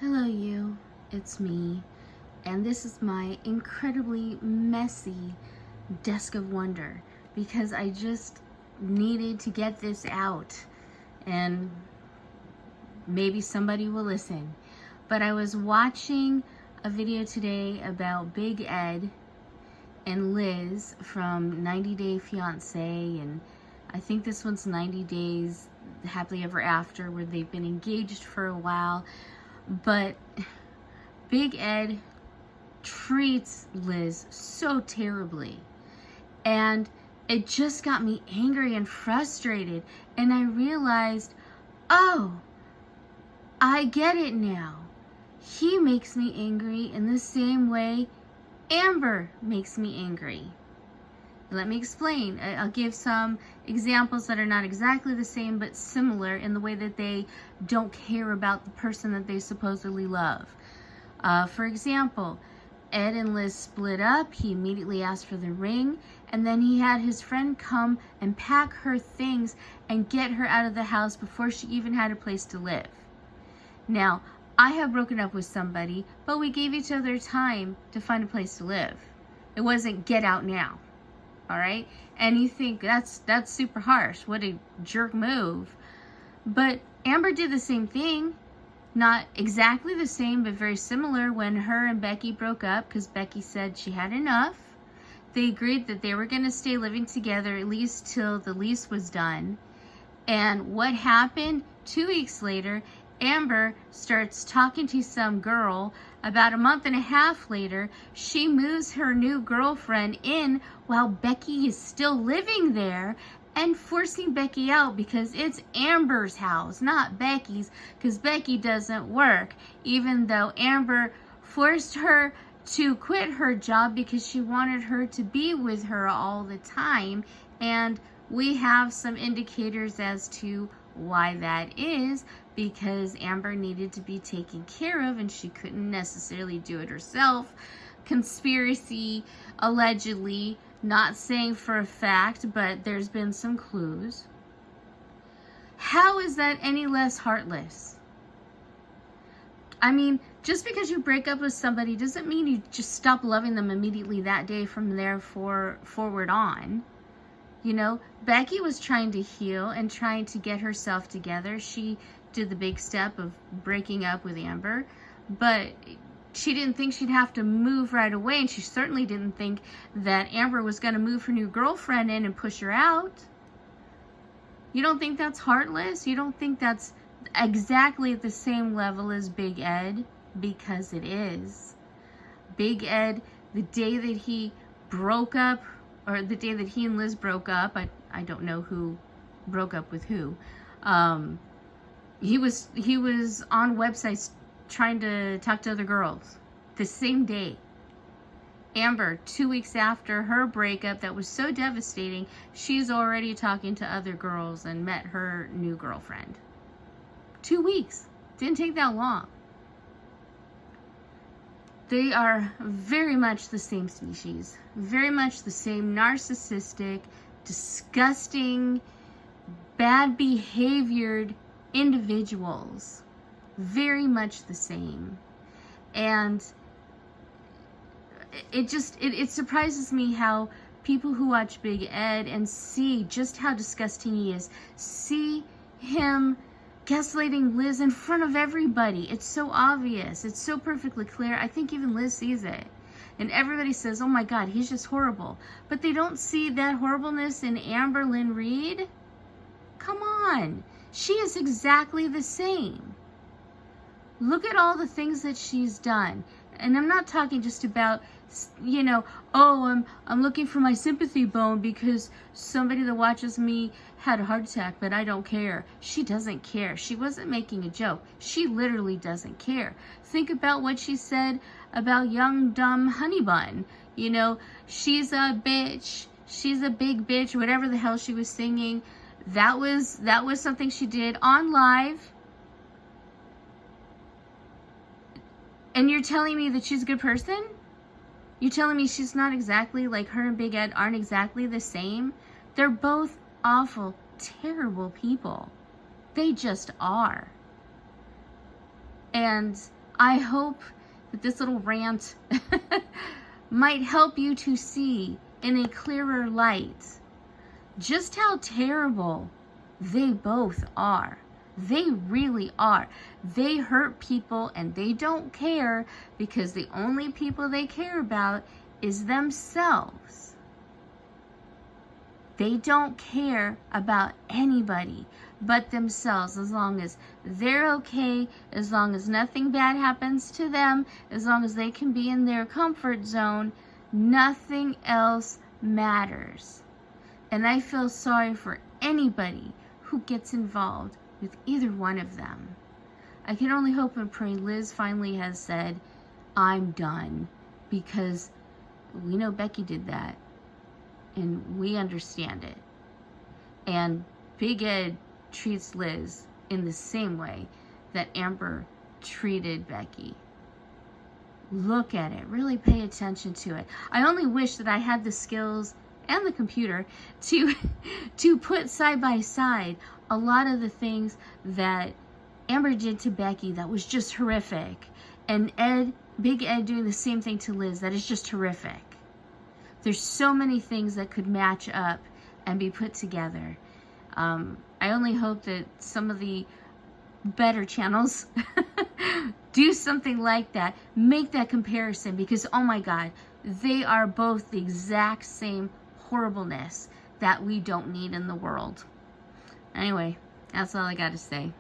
Hello you, it's me, and this is my incredibly messy desk of wonder because I just needed to get this out and maybe somebody will listen. But I was watching a video today about Big Ed and Liz from 90 Day Fiancé, and I think this one's 90 Days Happily Ever After, where they've been engaged for a while. But Big Ed treats Liz so terribly, and it just got me angry and frustrated, and I realized, oh, I get it now. He makes me angry in the same way Amber makes me angry. Let me explain. I'll give some examples that are not exactly the same but similar in the way that they don't care about the person that they supposedly love. For example, Ed and Liz split up. He immediately asked for the ring, and then he had his friend come and pack her things and get her out of the house before she even had a place to live. Now, I have broken up with somebody, but we gave each other time to find a place to live. It wasn't get out now. All right, and you think that's super harsh. What a jerk move. But Amber did the same thing, not exactly the same, but very similar, when her and Becky broke up because Becky said she had enough. They agreed that they were going to stay living together at least till the lease was done. And what happened? 2 weeks later, Amber starts talking to some girl. About a month and a half later, she moves her new girlfriend in while Becky is still living there and forcing Becky out because it's Amber's house, not Becky's, because Becky doesn't work, even though Amber forced her to quit her job because she wanted her to be with her all the time. And we have some indicators as to why that is, because Amber needed to be taken care of and she couldn't necessarily do it herself. Conspiracy, allegedly, not saying for a fact, but there's been some clues. How is that any less heartless? I mean, just because you break up with somebody doesn't mean you just stop loving them immediately that day from there forward on. You know, Becky was trying to heal and trying to get herself together. She did the big step of breaking up with Amber, but she didn't think she'd have to move right away, and she certainly didn't think that Amber was going to move her new girlfriend in and push her out. You don't think that's heartless? You don't think that's exactly at the same level as Big Ed? Because it is. Big Ed, the day that he broke up, or the day that he and Liz broke up, I don't know who broke up with who. He was on websites trying to talk to other girls the same day. Amber, 2 weeks after her breakup that was so devastating, she's already talking to other girls and met her new girlfriend. 2 weeks. Didn't take that long. They are very much the same species, very much the same narcissistic, disgusting, bad behaviored individuals. Very much the same. And it surprises me how people who watch Big Ed and see just how disgusting he is, see him gaslighting Liz in front of everybody. It's so obvious. It's so perfectly clear. I think even Liz sees it. And everybody says, oh my God, he's just horrible. But they don't see that horribleness in Amberlynn Reid. Come on. She is exactly the same. Look at all the things that she's done. And I'm not talking just about, you know, oh, I'm looking for my sympathy bone because somebody that watches me had a heart attack, but I don't care. She doesn't care. She wasn't making a joke. She literally doesn't care. Think about what she said about young, dumb Honey Bun. You know, she's a bitch. She's a big bitch, whatever the hell she was singing. That was something she did on live. And you're telling me that she's a good person? You're telling me she's not exactly like her and Big Ed aren't exactly the same? They're both awful, terrible people. They just are. And I hope that this little rant might help you to see in a clearer light just how terrible they both are. They really are. They hurt people and they don't care because the only people they care about is themselves. They don't care about anybody but themselves, as long as they're okay, as long as nothing bad happens to them, as long as they can be in their comfort zone, nothing else matters. And I feel sorry for anybody who gets involved with either one of them. I can only hope and pray Liz finally has said, I'm done, because we know Becky did that and we understand it. And Big Ed treats Liz in the same way that Amber treated Becky. Look at it. Really pay attention to it. I only wish that I had the skills and the computer to put side by side a lot of the things that Amber did to Becky that was just horrific, and Big Ed doing the same thing to Liz that is just horrific. There's so many things that could match up and be put together. I only hope that some of the better channels do something like that, make that comparison, because oh my God, they are both the exact same horribleness that we don't need in the world. Anyway, that's all I got to say.